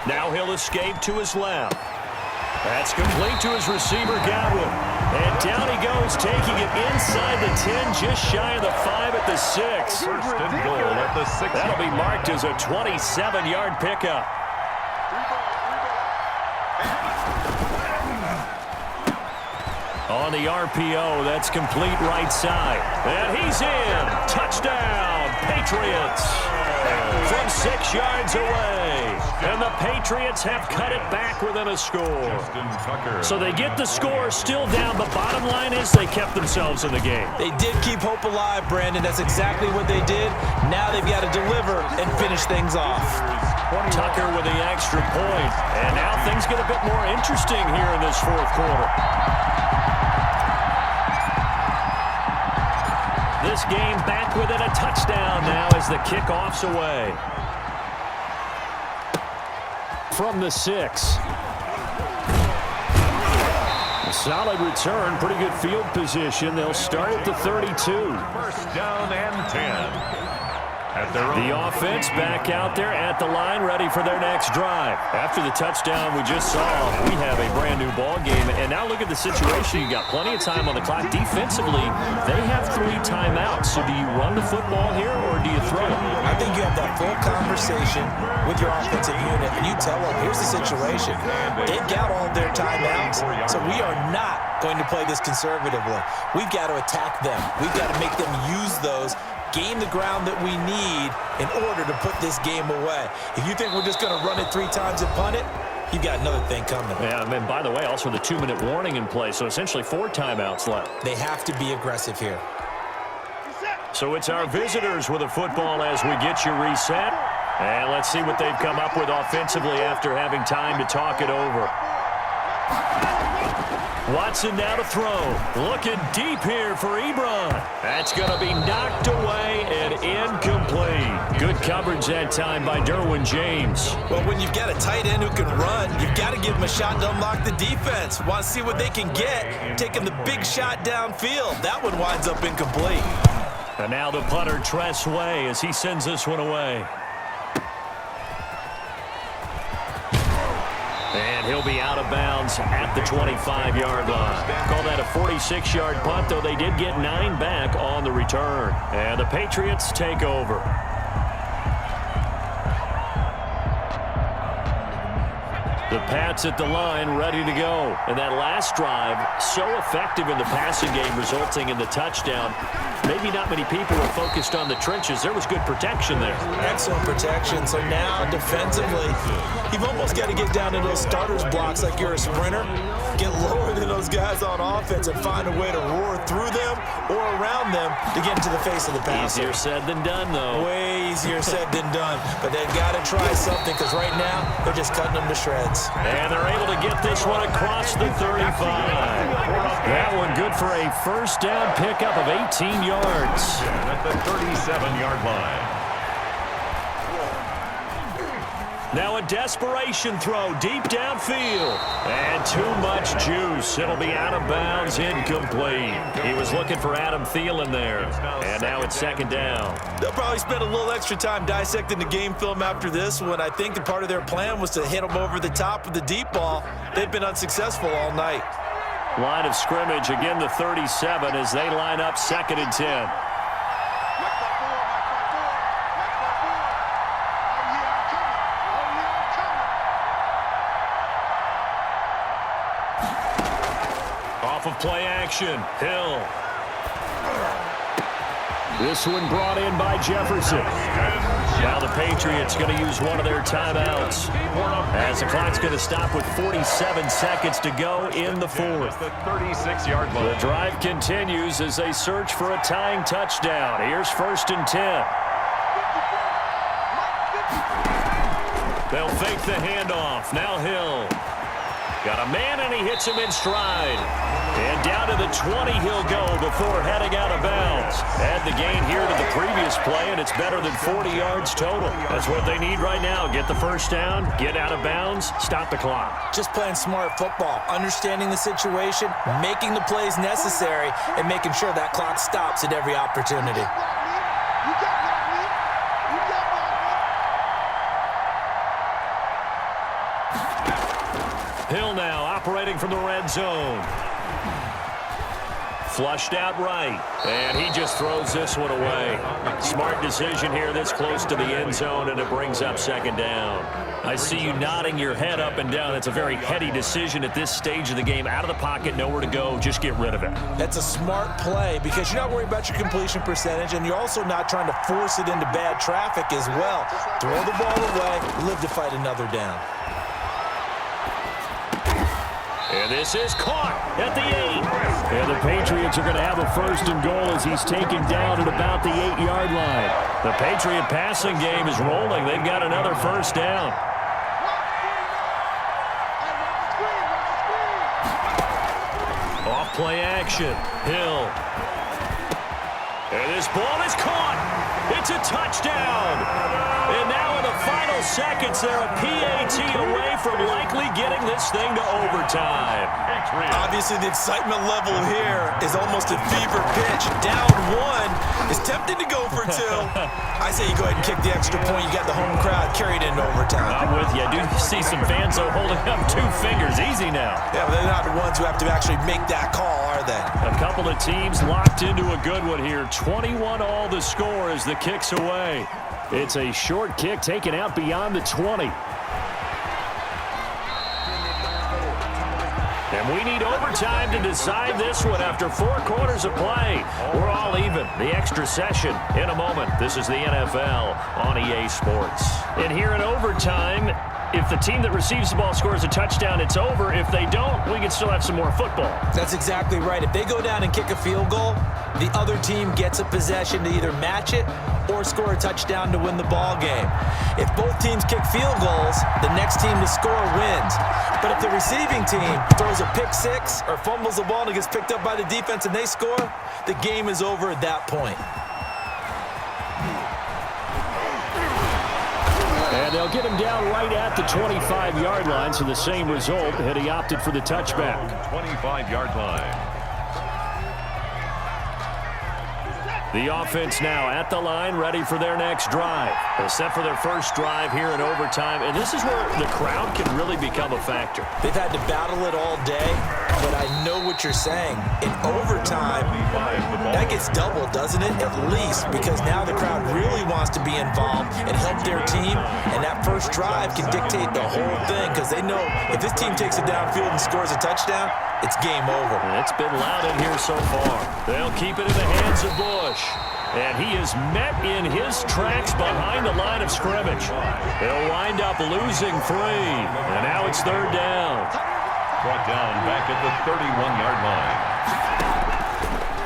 Now he'll escape to his left. That's complete to his receiver, Godwin. And down he goes, taking it inside the 10, just shy of the 5 at the 6. First and goal at the 6. That'll be marked as a 27-yard pickup. On the RPO, that's complete right side. And he's in. Touchdown, Patriots. From 6 yards away. And the Patriots have cut it back within a score. So they get the score still down, but bottom line is they kept themselves in the game. They did keep hope alive, Brandon. That's exactly what they did. Now they've got to deliver and finish things off. Tucker with the extra point. And now things get a bit more interesting here in this fourth quarter. This game back within a touchdown now as the kickoff's away. From the 6. A solid return, pretty good field position. They'll start at the 32. First down and 10. The offense back out there at the line, ready for their next drive. After the touchdown we just saw, we have a brand new ball game. And now look at the situation. You got plenty of time on the clock. Defensively, they have 3 timeouts. So do you run the football here or do you throw it? I think you have that full conversation with your offensive unit, and you tell them, here's the situation. They've got all their timeouts, so we are not going to play this conservatively. We've got to attack them. We've got to make them use those, gain the ground that we need in order to put this game away. If you think we're just going to run it 3 times and punt it, you've got another thing coming. Yeah, and by the way, also the 2-minute warning in play, so essentially 4 timeouts left. They have to be aggressive here. So it's our visitors with a football as we get you reset. And let's see what they've come up with offensively after having time to talk it over. Watson now to throw. Looking deep here for Ebron. That's going to be knocked away and incomplete. Good coverage that time by Derwin James. Well, when you've got a tight end who can run, you've got to give him a shot to unlock the defense. Want to see what they can get. Taking the big shot downfield. That one winds up incomplete. And now the punter, Tress Way, as he sends this one away. And he'll be out of bounds at the 25-yard line. Call that a 46-yard punt, though they did get 9 back on the return. And the Patriots take over. The Pats at the line, ready to go. And that last drive, so effective in the passing game, resulting in the touchdown. Maybe not many people were focused on the trenches. There was good protection there. Excellent protection. So now, defensively, you've almost got to get down to those starters blocks like you're a sprinter. Get lower than those guys on offense and find a way to roar through them or around them to get into the face of the passer. Easier said than done, though. Way easier said than done. But they've got to try something because right now, they're just cutting them to shreds. And they're able to get this one across the 35. That one good for a first down pickup of 18 yards. At the 37-yard line. Now a desperation throw deep downfield. And too much juice. It'll be out of bounds, incomplete. He was looking for Adam Thielen there. And now it's second down. They'll probably spend a little extra time dissecting the game film after this one. I think that part of their plan was to hit them over the top with the deep ball. They've been unsuccessful all night. Line of scrimmage, again the 37 as they line up 2nd and 10. Off of play action, Hill. This one brought in by Jefferson. Now the Patriots going to use one of their timeouts as the clock's going to stop with 47 seconds to go in the fourth. The 36-yard line. The drive continues as they search for a tying touchdown. Here's 1st and 10. They'll fake the handoff. Now Hill. Got a man, and he hits him in stride. And down to the 20 he'll go before heading out of bounds. Add the gain here to the previous play, and it's better than 40 yards total. That's what they need right now. Get the first down, get out of bounds, stop the clock. Just playing smart football, understanding the situation, making the plays necessary, and making sure that clock stops at every opportunity. Hill now operating from the red zone. Flushed out right, and he just throws this one away. Smart decision here this close to the end zone, and it brings up second down. I see you nodding your head up and down. It's a very heady decision at this stage of the game. Out of the pocket, nowhere to go, just get rid of it. That's a smart play because you're not worried about your completion percentage, and you're also not trying to force it into bad traffic as well. Throw the ball away, live to fight another down. And this is caught at the 8. And the Patriots are going to have a first and goal as he's taken down at about the 8-yard line. The Patriot passing game is rolling. They've got another first down. Off play action. Hill. And this ball is caught. It's a touchdown. And now in the final seconds, they're a PAT away from likely getting this thing to overtime. Obviously, the excitement level here is almost a fever pitch. Down one is tempted to go for two. I say you go ahead and kick the extra point. You got the home crowd carried into overtime. I'm with you. I do see some fans, though, holding up 2 fingers. Easy now. Yeah, but they're not the ones who have to actually make that call, are they? A couple of teams locked into a good one here. 21-all the score as the kick's away. It's a short kick taken out beyond the 20. And we need overtime to decide this one after 4 quarters of play. We're all even. The extra session in a moment. This is the NFL on EA Sports. And here in overtime, if the team that receives the ball scores a touchdown, it's over. If they don't, we can still have some more football. That's exactly right. If they go down and kick a field goal, the other team gets a possession to either match it or score a touchdown to win the ball game. If both teams kick field goals, the next team to score wins. But if the receiving team throws a pick six or fumbles the ball and it gets picked up by the defense and they score, the game is over at that point. And they'll get him down right at the 25-yard line, so the same result, and he opted for the touchback. 25-yard line. The offense now at the line, ready for their next drive. They're set for their first drive here in overtime, and this is where the crowd can really become a factor. They've had to battle it all day, but I know what you're saying. In overtime, that gets doubled, doesn't it? At least, because now the crowd really wants to be involved and help their team, and that first drive can dictate the whole thing because they know if this team takes it downfield and scores a touchdown, it's game over. It's been loud in here so far. They'll keep it in the hands of Bush. And he is met in his tracks behind the line of scrimmage. He'll wind up losing 3. And now it's third down. Brought down back at the 31-yard line.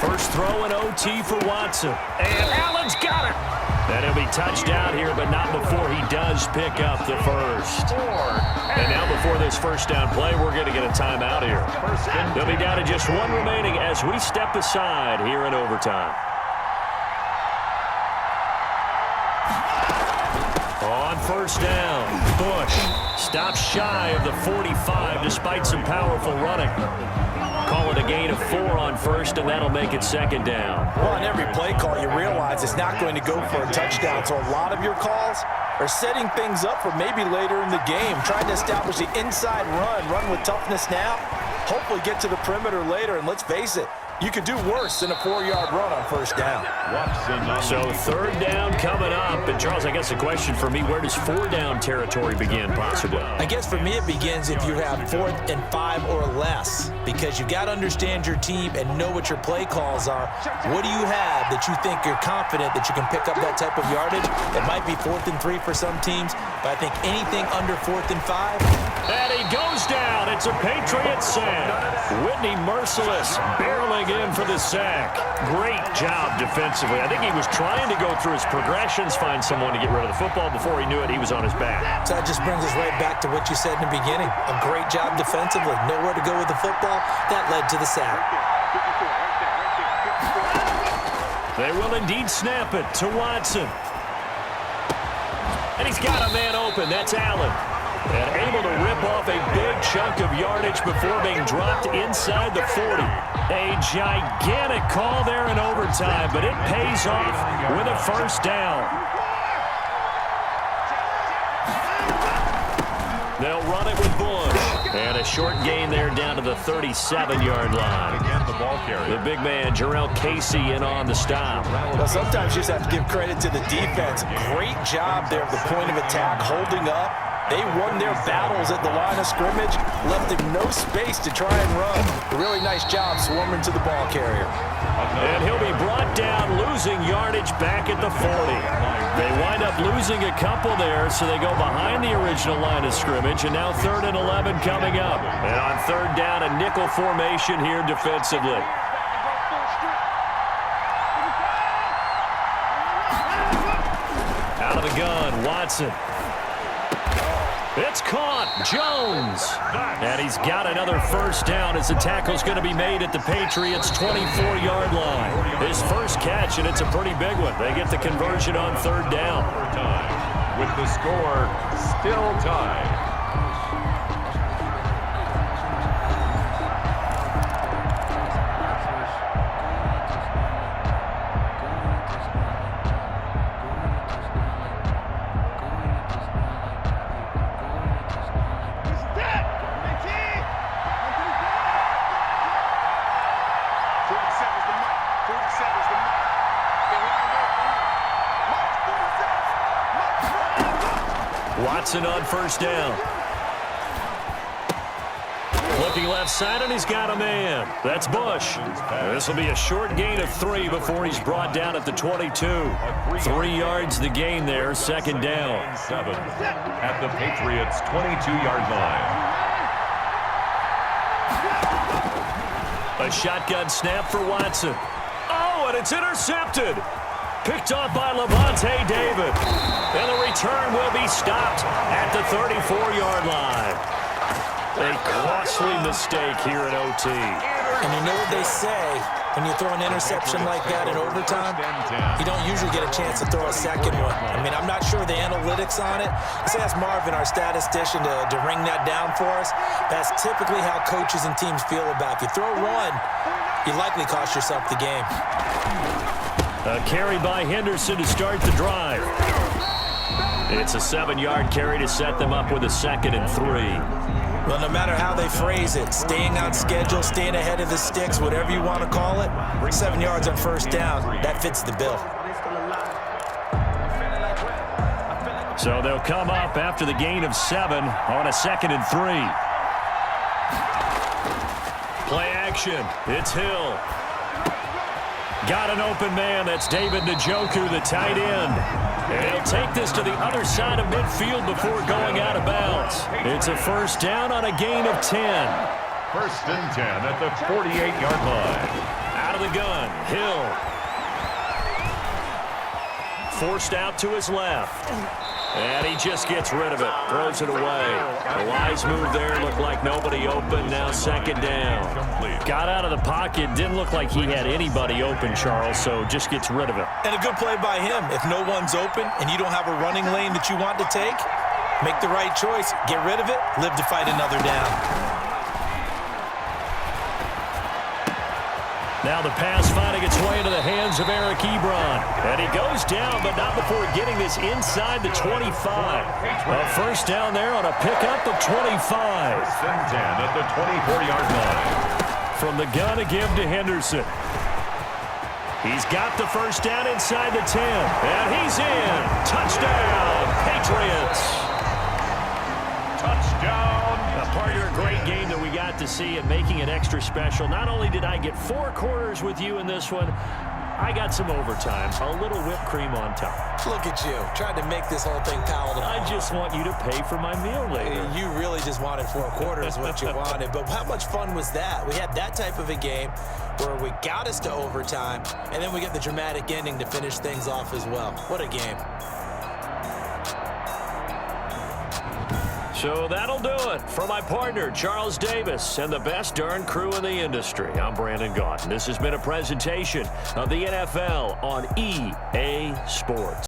First throw in OT for Watson. And Allen's got it. And he'll be touched out here, but not before he does pick up the first. And now before this first down play, we're going to get a timeout here. They'll be down to just 1 remaining as we step aside here in overtime. On first down, Bush stops shy of the 45 despite some powerful running. Call it a gain of 4 on first, and that'll make it second down. Well, on every play call, you realize it's not going to go for a touchdown, so a lot of your calls are setting things up for maybe later in the game, trying to establish the inside run with toughness now, hopefully get to the perimeter later, and let's face it, you could do worse than a 4-yard run on first down. So third down coming up. And, Charles, I guess the question for me, where does 4-down territory begin possibly? I guess for me it begins if you have 4th and 5 or less because you've got to understand your team and know what your play calls are. What do you have that you think you're confident that you can pick up that type of yardage? It might be 4th and 3 for some teams, but I think anything under 4th and 5. And he goes down. It's a Patriot sack. Whitney Merciless barreling in for the sack. Great job defensively. I think he was trying to go through his progressions, find someone to get rid of the football. Before he knew it, he was on his back. So that just brings us right back to what you said in the beginning. A great job defensively. Nowhere to go with the football. That led to the sack. They will indeed snap it to Watson. And he's got a man open. That's Allen. And able to rip off a big chunk of yardage before being dropped inside the 40. A gigantic call there in overtime, but it pays off with a first down. They'll run it with Bush. And a short gain there down to the 37-yard line. Again, the ball carrier. The big man, Jarrell Casey, in on the stop. Well, sometimes you just have to give credit to the defense. Great job there at the point of attack, holding up. They won their battles at the line of scrimmage, left him no space to try and run. A really nice job swarming to the ball carrier. And he'll be brought down, losing yardage back at the 40. They wind up losing a couple there, so they go behind the original line of scrimmage, and now 3rd and 11 coming up. And on 3rd down, a nickel formation here defensively. Out of the gun, Watson. It's caught. Jones. And he's got another first down as the tackle's going to be made at the Patriots' 24-yard line. His first catch, and it's a pretty big one. They get the conversion on 3rd down. With the score still tied. Watson on first down. Looking left side, and he's got a man. That's Bush. This will be a short gain of 3 before he's brought down at the 22. 3 yards the gain there, 2nd down. 7 at the Patriots' 22-yard line. A shotgun snap for Watson. Oh, and it's intercepted. Picked off by Levante David. And the return will be stopped at the 34-yard line. A costly mistake here in OT. And you know what they say, when you throw an interception like that in overtime, you don't usually get a chance to throw a second one. I mean, I'm not sure the analytics on it. Let's ask Marvin, our statistician, to ring that down for us. That's typically how coaches and teams feel about it. If you throw one, you likely cost yourself the game. A carry by Henderson to start the drive. It's a 7-yard carry to set them up with a 2nd and 3. Well, no matter how they phrase it, staying on schedule, staying ahead of the sticks, whatever you want to call it, 7 yards on first down, that fits the bill. So they'll come up after the gain of 7 on a 2nd and 3. Play action. It's Hill. Got an open man. That's David Njoku, the tight end. And he'll take this to the other side of midfield before going out of bounds. It's a first down on a gain of 10. 1st and 10 at the 48-yard line. Out of the gun, Hill. Forced out to his left. And he just gets rid of it, throws it away. A wise move there, looked like nobody open, now 2nd down. Got out of the pocket, didn't look like he had anybody open, Charles, so just gets rid of it. And a good play by him. If no one's open and you don't have a running lane that you want to take, make the right choice, get rid of it, live to fight another down. Now the pass finding its way into the hands of Eric Ebron. And he goes down, but not before getting this inside the 25. A first down there on a pickup of 25. 1st and 10 at the 24-yard line. From the gun to give to Henderson. He's got the first down inside the 10. And he's in. Touchdown, Patriots. Touchdown. Partner, a great game that we got to see and making it extra special. Not only did I get 4 quarters with you in this one, I got some overtime, a little whipped cream on top. Look at you, trying to make this whole thing palatable. I just want you to pay for my meal later. You really just wanted 4 quarters, what you wanted. But how much fun was that? We had that type of a game where we got us to overtime, and then we get the dramatic ending to finish things off as well. What a game. So that'll do it for my partner, Charles Davis, and the best darn crew in the industry. I'm Brandon Gaudin. This has been a presentation of the NFL on EA Sports.